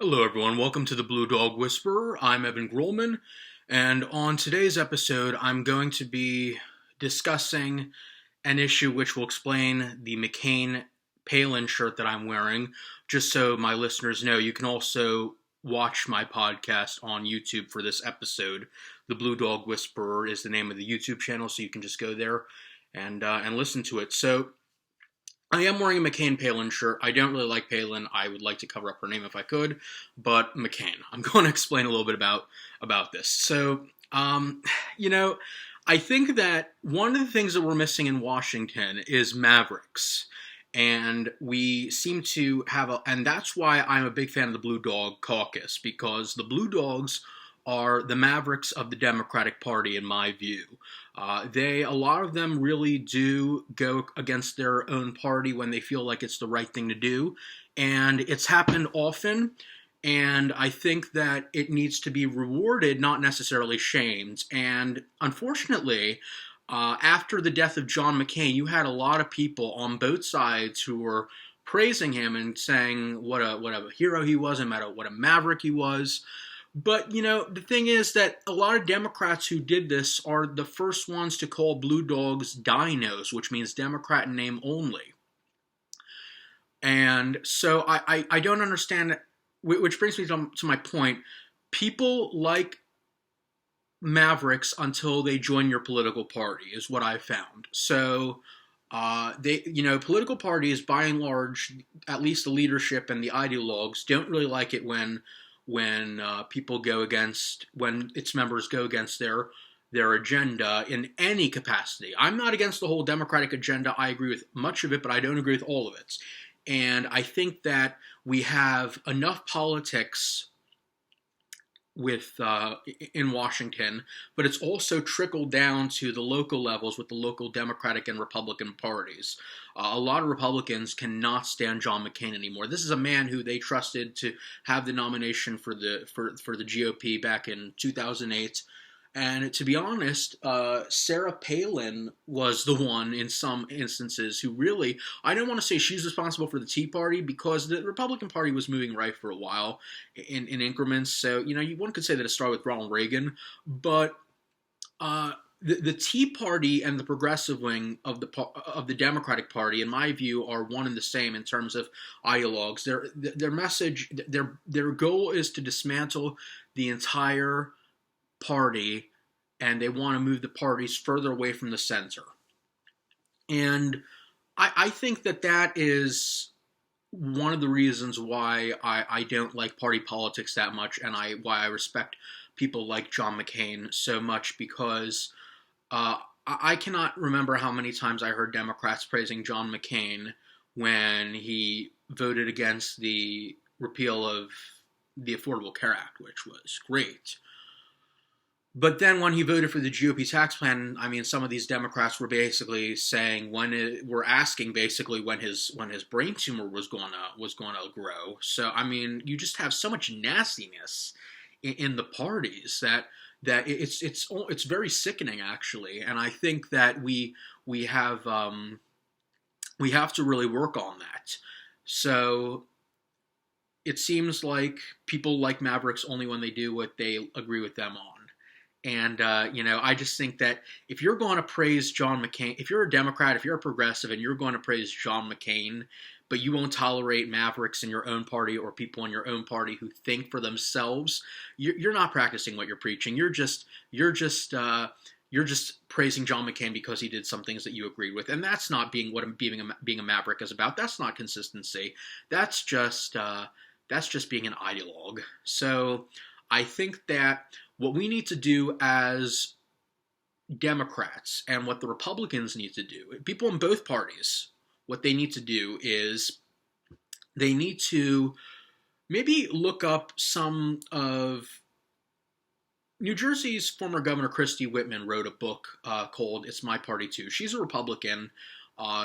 Hello, everyone. Welcome to the Blue Dog Whisperer. I'm Evan Grollman, and on today's episode, I'm going to be discussing an issue which will explain the McCain Palin shirt that I'm wearing. Just so my listeners know, you can also watch my podcast on YouTube for this episode. The Blue Dog Whisperer is the name of the YouTube channel, so you can just go there and listen to it. So I am wearing a McCain Palin shirt. I don't really like Palin. I would like to cover up her name if I could, but McCain. I'm going to explain a little bit about this. So, you know, I think that one of the things that we're missing in Washington is Mavericks. And we seem to and that's why I'm a big fan of the Blue Dog Caucus, because the Blue Dogs are the Mavericks of the Democratic Party, in my view. A lot of them really do go against their own party when they feel like it's the right thing to do. And it's happened often. And I think that it needs to be rewarded, not necessarily shamed. And unfortunately, after the death of John McCain, you had a lot of people on both sides who were praising him and saying what a hero he was and what a maverick he was. But, the thing is that a lot of Democrats who did this are the first ones to call Blue Dogs dinos, which means Democrat in name only. And so I don't understand, which brings me to my point. People like Mavericks until they join your political party, is what I've found. So political parties, by and large, at least the leadership and the ideologues, don't really like it when its members go against their agenda in any capacity. I'm not against the whole Democratic agenda. I agree with much of it, but I don't agree with all of it. And I think that we have enough politics in Washington, but it's also trickled down to the local levels with the local Democratic and Republican parties. A lot of Republicans cannot stand John McCain anymore. This is a man who they trusted to have the nomination for the GOP back in 2008. And to be honest, Sarah Palin was the one in some instances who really, I don't want to say she's responsible for the Tea Party, because the Republican Party was moving right for a while in increments. So, one could say that it started with Ronald Reagan, but the Tea Party and the progressive wing of the Democratic Party, in my view, are one and the same in terms of ideologues. Their message, their goal is to dismantle the entire party, and they want to move the parties further away from the center. And I think that is one of the reasons why I don't like party politics that much, and why I respect people like John McCain so much, because I cannot remember how many times I heard Democrats praising John McCain when he voted against the repeal of the Affordable Care Act, which was great. But then when he voted for the GOP tax plan, I mean, some of these Democrats were basically saying when his brain tumor was going to grow. So I mean, you just have so much nastiness in the parties that it's very sickening, actually. And I think that we have to really work on that. So it seems like people like Mavericks only when they do what they agree with them on. And, I just think that if you're going to praise John McCain, if you're a Democrat, if you're a progressive, and you're going to praise John McCain, but you won't tolerate Mavericks in your own party or people in your own party who think for themselves, you're not practicing what you're preaching. You're just praising John McCain because he did some things that you agreed with, and that's not being a Maverick is about. That's not consistency. That's just being an ideologue. So I think that what we need to do as Democrats, and what the Republicans need to do, people in both parties, what they need to do is they need to maybe look up some of New Jersey's former governor. Kristi Whitman wrote a book called It's My Party Too. She's a Republican.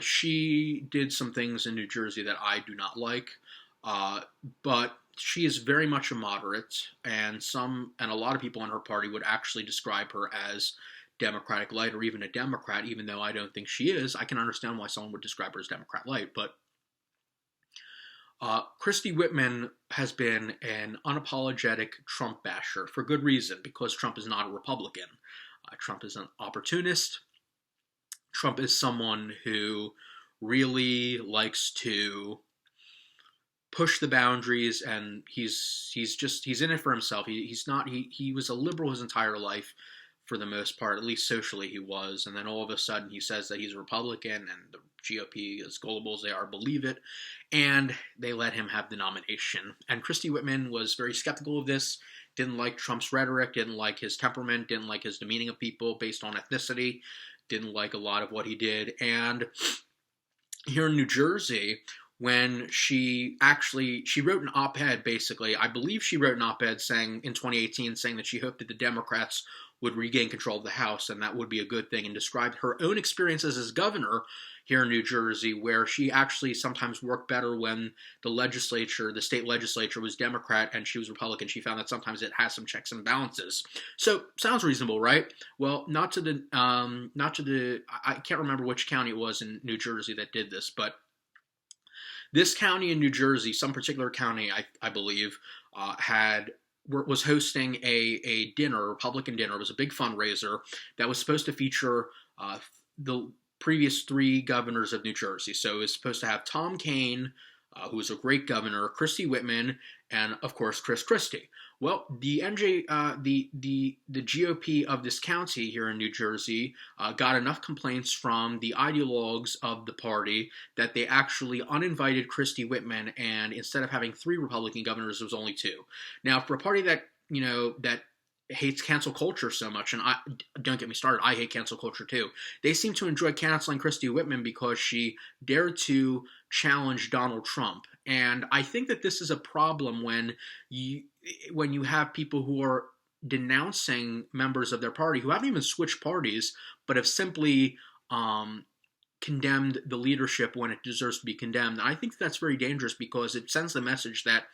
She did some things in New Jersey that I do not like, but she is very much a moderate, and a lot of people in her party would actually describe her as Democratic light, or even a Democrat, even though I don't think she is. I can understand why someone would describe her as Democrat light, but Christy Whitman has been an unapologetic Trump basher for good reason, because Trump is not a Republican. Trump is an opportunist. Trump is someone who really likes to push the boundaries, and he's in it for himself. He was a liberal his entire life, for the most part, at least socially he was, and then all of a sudden he says that he's a Republican, and the GOP, as gullible as they are, believe it, and they let him have the nomination. And Christy Whitman was very skeptical of this, didn't like Trump's rhetoric, didn't like his temperament, didn't like his demeaning of people based on ethnicity, didn't like a lot of what he did. And here in New Jersey, when she wrote an op-ed, basically, I believe she wrote an op-ed saying in 2018, saying that she hoped that the Democrats would regain control of the House, and that would be a good thing, and described her own experiences as governor here in New Jersey, where she actually sometimes worked better when the state legislature was Democrat and she was Republican. She found that sometimes it has some checks and balances. So, sounds reasonable, right? Well, I can't remember which county it was in New Jersey that did this, but this county in New Jersey, some particular county, I believe, was hosting a dinner, a Republican dinner. It was a big fundraiser that was supposed to feature the previous 3 governors of New Jersey. So it was supposed to have Tom Kaine, who was a great governor, Christy Whitman, and of course Chris Christie. Well, the GOP of this county here in New Jersey got enough complaints from the ideologues of the party that they actually uninvited Christy Whitman, and instead of having 3 Republican governors, it was only 2. Now, for a party that hates cancel culture so much, and don't get me started, I hate cancel culture too. They seem to enjoy canceling Christy Whitman because she dared to challenge Donald Trump. And I think that this is a problem when you have people who are denouncing members of their party who haven't even switched parties, but have simply condemned the leadership when it deserves to be condemned. And I think that's very dangerous, because it sends the message that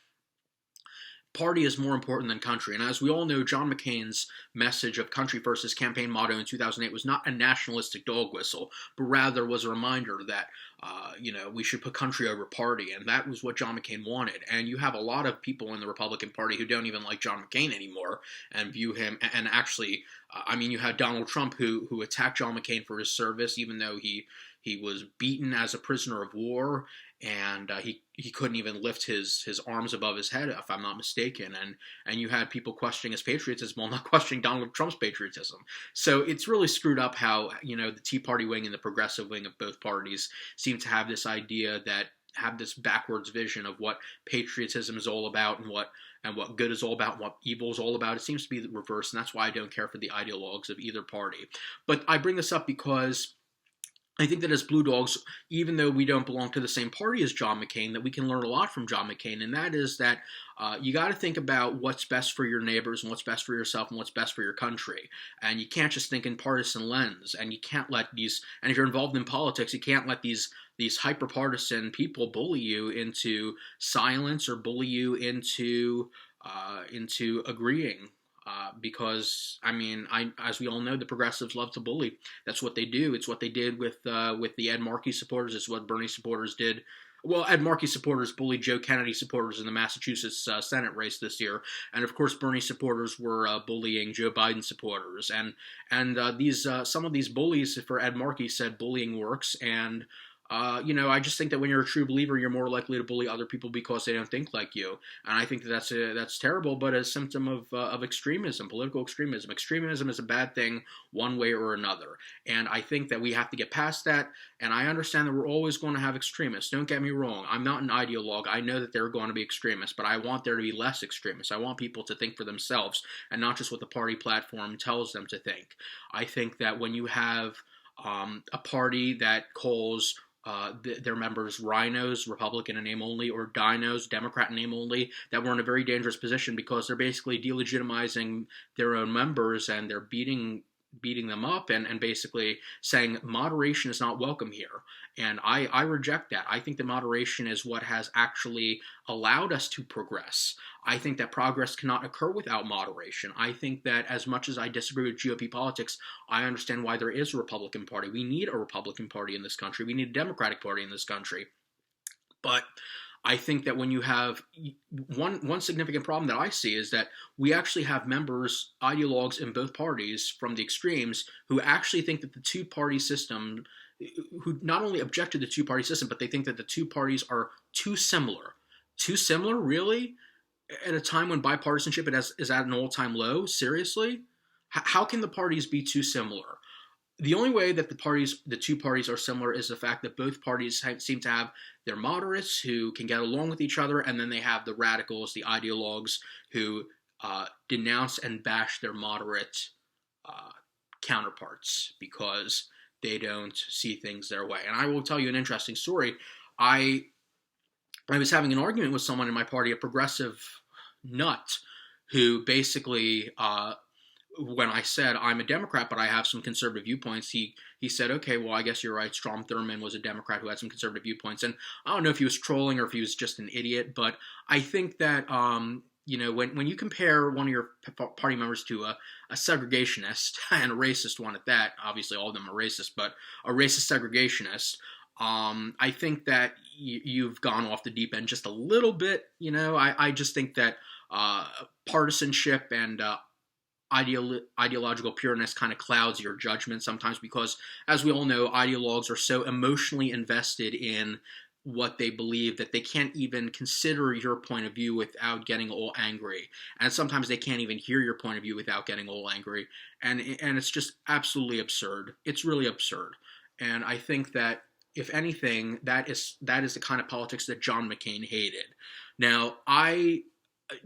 party is more important than country. And as we all know, John McCain's message of country first, his campaign motto in 2008, was not a nationalistic dog whistle, but rather was a reminder that, we should put country over party. And that was what John McCain wanted. And you have a lot of people in the Republican Party who don't even like John McCain anymore and view him. And actually, you had Donald Trump who attacked John McCain for his service, even though he was beaten as a prisoner of war, and he couldn't even lift his arms above his head, if I'm not mistaken. And you had people questioning his patriotism while not questioning Donald Trump's patriotism. So it's really screwed up how, the Tea Party wing and the progressive wing of both parties seem to have this idea that have this backwards vision of what patriotism is all about and what good is all about and what evil is all about. It seems to be the reverse, and that's why I don't care for the ideologues of either party. But I bring this up because I think that as Blue Dogs, even though we don't belong to the same party as John McCain, that we can learn a lot from John McCain, and that is that you got to think about what's best for your neighbors and what's best for yourself and what's best for your country. And you can't just think in partisan lens, and you can't let and if you're involved in politics, you can't let these hyper-partisan people bully you into silence or bully you into agreeing. Because as we all know, the progressives love to bully. That's what they do. It's what they did with the Ed Markey supporters. It's what Bernie supporters did. Well, Ed Markey supporters bullied Joe Kennedy supporters in the Massachusetts Senate race this year, and of course, Bernie supporters were bullying Joe Biden supporters. And some of these bullies for Ed Markey said bullying works, and I just think that when you're a true believer, you're more likely to bully other people because they don't think like you. And I think that's terrible, but a symptom of extremism, political extremism. Extremism is a bad thing one way or another. And I think that we have to get past that. And I understand that we're always going to have extremists. Don't get me wrong. I'm not an ideologue. I know that there are going to be extremists, but I want there to be less extremists. I want people to think for themselves and not just what the party platform tells them to think. I think that when you have a party that calls their members rhinos, Republican in name only, or dinos, Democrat in name only, that we're in a very dangerous position, because they're basically delegitimizing their own members, and they're beating them up and basically saying moderation is not welcome here. And I reject that. I think that moderation is what has actually allowed us to progress. I think that progress cannot occur without moderation. I think that as much as I disagree with GOP politics, I understand why there is a Republican Party. We need a Republican Party in this country. We need a Democratic Party in this country. But I think that when you have one significant problem that I see is that we actually have members, ideologues in both parties from the extremes who actually think that the two-party system, who not only object to the two-party system, but they think that the two parties are too similar. Too similar, really? At a time when bipartisanship is at an all-time low? Seriously? How can the parties be too similar? The only way that the two parties are similar is the fact that both parties seem to have their moderates who can get along with each other, and then they have the radicals, the ideologues, who denounce and bash their moderate counterparts because they don't see things their way. And I will tell you an interesting story. I was having an argument with someone in my party, a progressive nut, who basically, when I said I'm a Democrat but I have some conservative viewpoints, he said, okay, well, I guess you're right. Strom Thurmond was a Democrat who had some conservative viewpoints. And I don't know if he was trolling or if he was just an idiot, but I think that when you compare one of your party members to a segregationist, and a racist one at that, obviously all of them are racist, but a racist segregationist, I think that you've gone off the deep end just a little bit. I just think that partisanship and ideological pureness kind of clouds your judgment sometimes because, as we all know, ideologues are so emotionally invested in what they believe that they can't even consider your point of view without getting all angry. And sometimes they can't even hear your point of view without getting all angry. And it's just absolutely absurd. It's really absurd. And I think that, if anything, that is the kind of politics that John McCain hated. Now,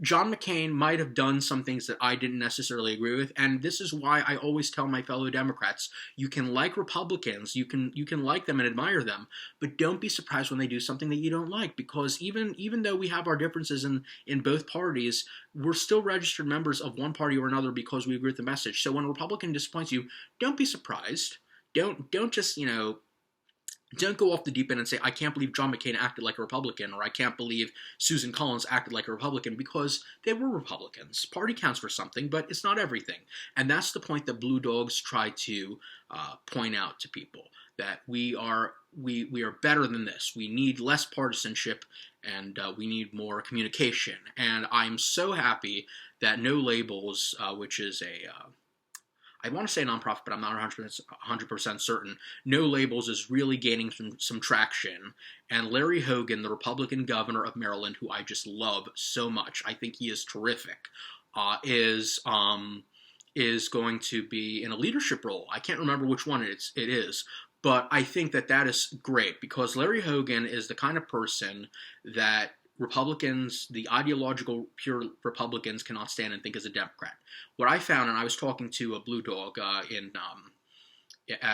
John McCain might have done some things that I didn't necessarily agree with, and this is why I always tell my fellow Democrats, you can like Republicans, you can like them and admire them, but don't be surprised when they do something that you don't like, because even though we have our differences in both parties, we're still registered members of one party or another because we agree with the message. So when a Republican disappoints you, don't be surprised. Don't just, don't go off the deep end and say, I can't believe John McCain acted like a Republican, or I can't believe Susan Collins acted like a Republican, because they were Republicans. Party counts for something, but it's not everything. And that's the point that Blue Dogs try to point out to people, that we are better than this. We need less partisanship, and we need more communication. And I'm so happy that No Labels, which is I want to say nonprofit, but I'm not 100% certain. No Labels is really gaining some traction. And Larry Hogan, the Republican governor of Maryland, who I just love so much, I think he is terrific, is going to be in a leadership role. I can't remember which one it is, but I think that is great, because Larry Hogan is the kind of person that Republicans, the ideological pure Republicans, cannot stand and think is a Democrat. What I found, and I was talking to a Blue Dog at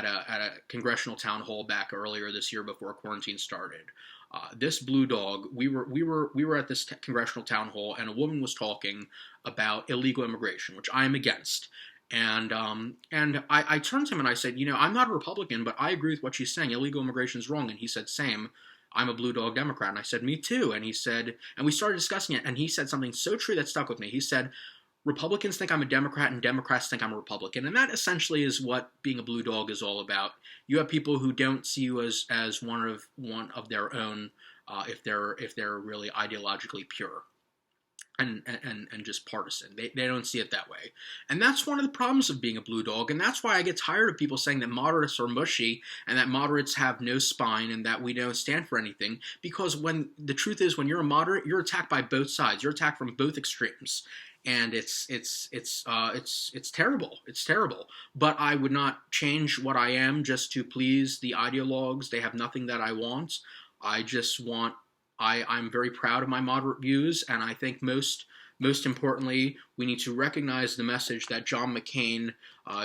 a congressional town hall back earlier this year before quarantine started. This Blue Dog, we were at this congressional town hall, and a woman was talking about illegal immigration, which I am against. And I turned to him and I said, I'm not a Republican, but I agree with what she's saying. Illegal immigration is wrong. And he said, same. I'm a Blue Dog Democrat. And I said, me too. And he said, and we started discussing it, and he said something so true that stuck with me. He said, Republicans think I'm a Democrat and Democrats think I'm a Republican. And that essentially is what being a Blue Dog is all about. You have people who don't see you as one of their own, if they're really ideologically pure and just partisan. They don't see it that way. And that's one of the problems of being a Blue Dog, and that's why I get tired of people saying that moderates are mushy and that moderates have no spine and that we don't stand for anything, because when the truth is, when you're a moderate, you're attacked by both sides. You're attacked from both extremes. And it's terrible. It's terrible. But I would not change what I am just to please the ideologues. They have nothing that I want. I just want I'm very proud of my moderate views, and I think most importantly, we need to recognize the message that John McCain,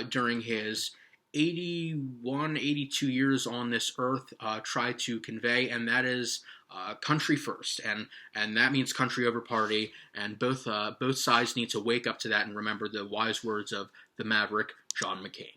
during his 82 years on this earth, tried to convey, and that is country first, and that means country over party, and both sides need to wake up to that and remember the wise words of the Maverick, John McCain.